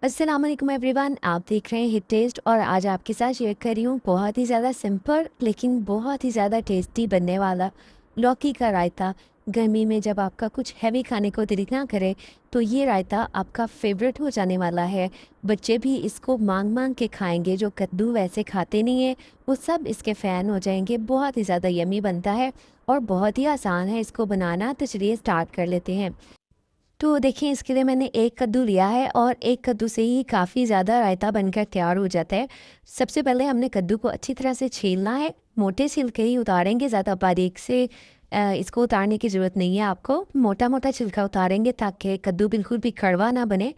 अस्सलाम वालेकुम एवरीवन, आप देख रहे हैं हिट टेस्ट और आज आपके साथ शेयर कर रही हूँ बहुत ही ज़्यादा सिंपल लेकिन बहुत ही ज़्यादा टेस्टी बनने वाला लौकी का रायता। गर्मी में जब आपका कुछ हैवी खाने को दिल ना करे तो ये रायता आपका फेवरेट हो जाने वाला है। बच्चे भी इसको मांग मांग के खाएंगे, जो कद्दू वैसे खाते नहीं है वो सब इसके फ़ैन हो जाएंगे। बहुत ही ज़्यादा यमी बनता है और बहुत ही आसान है इसको बनाना। तो चलिए स्टार्ट कर लेते हैं। तो देखिए, इसके लिए मैंने एक कद्दू लिया है और एक कद्दू से ही काफ़ी ज़्यादा रायता बनकर तैयार हो जाता है। सबसे पहले हमने कद्दू को अच्छी तरह से छीलना है, मोटे छिलके ही उतारेंगे, ज़्यादा बारीक से इसको उतारने की ज़रूरत नहीं है आपको। मोटा मोटा छिलका उतारेंगे ताकि कद्दू बिल्कुल भी कड़वा ना बने।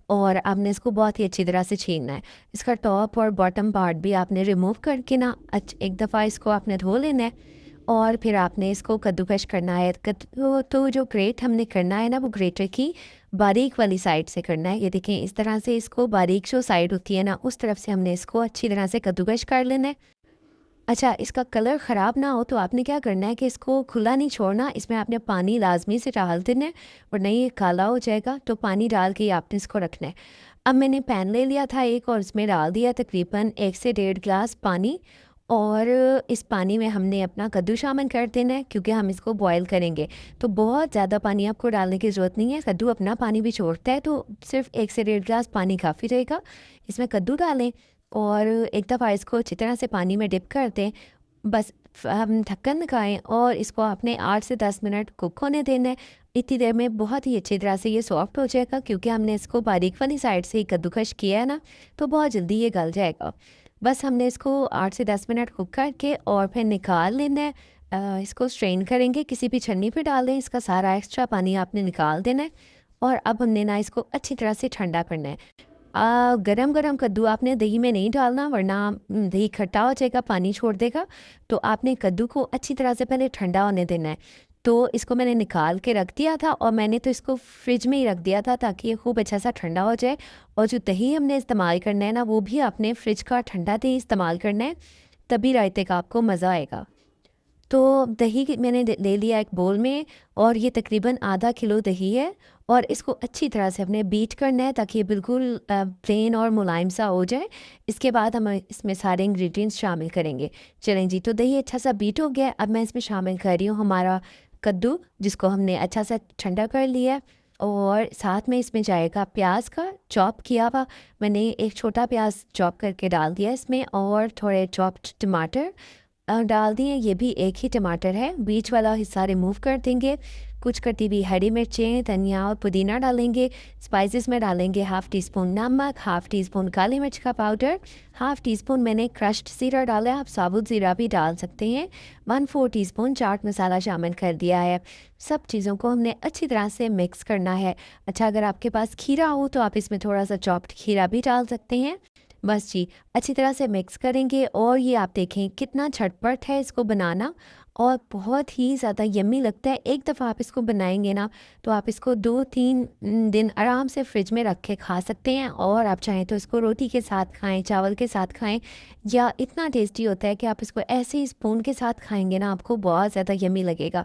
और आपने इसको बहुत ही अच्छी तरह से छीलना है। इसका टॉप और बॉटम पार्ट भी आपने रिमूव करके ना एक दफ़ा इसको आपने धो लेना है और फिर आपने इसको कद्दूकश करना है। तो जो ग्रेट हमने करना है ना, वो ग्रेटर की बारीक वाली साइड से करना है। ये देखें, इस तरह से इसको बारीक जो साइड होती है ना, उस तरफ से हमने इसको अच्छी तरह से कद्दूकश कर लेना है। अच्छा, इसका कलर ख़राब ना हो तो आपने क्या करना है कि इसको खुला नहीं छोड़ना, इसमें आपने पानी लाजमी से डाल देना है वरना ये काला हो जाएगा। तो पानी डाल के ही आपने इसको रखना है। अब मैंने पैन ले लिया था एक और उसमें डाल दिया तकरीबन 1 से 1.5 गिलास पानी। और इस पानी में हमने अपना कद्दू शामिल कर देना है क्योंकि हम इसको बॉयल करेंगे। तो बहुत ज़्यादा पानी आपको डालने की ज़रूरत नहीं है, कद्दू अपना पानी भी छोड़ता है। तो सिर्फ 1 से 1.5 गिलास पानी काफ़ी रहेगा। इसमें कद्दू डालें और एक दफ़ा इसको अच्छी तरह से पानी में डिप कर दें। बस हम ढक्कन लगाएं और इसको आपने 8 से 10 मिनट कुक होने देना है। इतनी देर में बहुत ही अच्छी तरह से ये सॉफ्ट हो जाएगा क्योंकि हमने इसको बारीक वाली साइड से ही कद्दूकश किया है ना, तो बहुत जल्दी ये गल जाएगा। बस हमने इसको 8 से 10 मिनट कुक करके और फिर निकाल लेना है। इसको स्ट्रेन करेंगे, किसी भी छन्नी पे डाल दें, इसका सारा एक्स्ट्रा पानी आपने निकाल देना है। और अब हमने ना इसको अच्छी तरह से ठंडा करना है। गरम गरम कद्दू आपने दही में नहीं डालना वरना दही खट्टा हो जाएगा, पानी छोड़ देगा। तो आपने कद्दू को अच्छी तरह से पहले ठंडा होने देना है। तो इसको मैंने निकाल के रख दिया था और मैंने तो इसको फ्रिज में ही रख दिया था ताकि ये खूब अच्छा सा ठंडा हो जाए। और जो दही हमने इस्तेमाल करना है ना, वो भी आपने फ्रिज का ठंडा दही इस्तेमाल करना है, तभी रायते का आपको मज़ा आएगा। तो मैंने ले लिया एक बोल में और ये तकरीबन आधा किलो दही है। और इसको अच्छी तरह से हमने बीट करना है ताकि ये बिल्कुल प्लेन और मुलायम सा हो जाए। इसके बाद हम इसमें सारे इंग्रेडिएंट्स शामिल करेंगे। चलें जी, तो दही अच्छा सा बीट हो गया। अब मैं इसमें शामिल कर रही हूँ हमारा कद्दू, जिसको हमने अच्छा सा ठंडा कर लिया है। और साथ में इसमें जाएगा प्याज का चॉप किया हुआ। मैंने एक छोटा प्याज चॉप करके डाल दिया इसमें और थोड़े चॉप्ड टमाटर डाल दिए। ये भी एक ही टमाटर है, बीच वाला हिस्सा रिमूव कर देंगे। कुछ कटी हुई हरी मिर्चें, धनिया और पुदीना डालेंगे। स्पाइसेस में डालेंगे 1/2 टीस्पून नमक, 1/2 टीस्पून काली मिर्च का पाउडर, 1/2 टीस्पून मैंने क्रश्ड ज़ीरा डाला है, आप साबुत ज़ीरा भी डाल सकते हैं। 1/4 टीस्पून चाट मसाला शामिल कर दिया है। सब चीज़ों को हमने अच्छी तरह से मिक्स करना है। अच्छा, अगर आपके पास खीरा हो तो आप इसमें थोड़ा सा चॉप्ड खीरा भी डाल सकते हैं। बस जी, अच्छी तरह से मिक्स करेंगे और ये आप देखें कितना झटपट है इसको बनाना और बहुत ही ज़्यादा यम्मी लगता है। एक दफ़ा आप इसको बनाएंगे ना, तो आप इसको 2-3 दिन आराम से फ्रिज में रख के खा सकते हैं। और आप चाहें तो इसको रोटी के साथ खाएं, चावल के साथ खाएं, या इतना टेस्टी होता है कि आप इसको ऐसे ही स्पून के साथ खाएंगे ना, आपको बहुत ज़्यादा यम्मी लगेगा।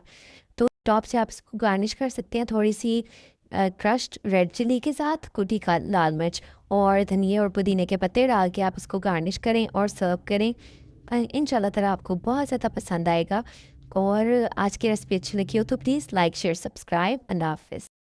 तो टॉप से आप इसको गार्निश कर सकते हैं थोड़ी सी क्रश्ड रेड चिली के साथ, कुटी का लाल मिर्च और धनिया और पुदीने के पत्ते डाल के आप उसको गार्निश करें और सर्व करें। इंशाल्लाह ताला आपको बहुत ज़्यादा पसंद आएगा। और आज की रेसिपी अच्छी लगी हो तो प्लीज़ लाइक शेयर सब्सक्राइब। अल्लाह हाफ़िज़।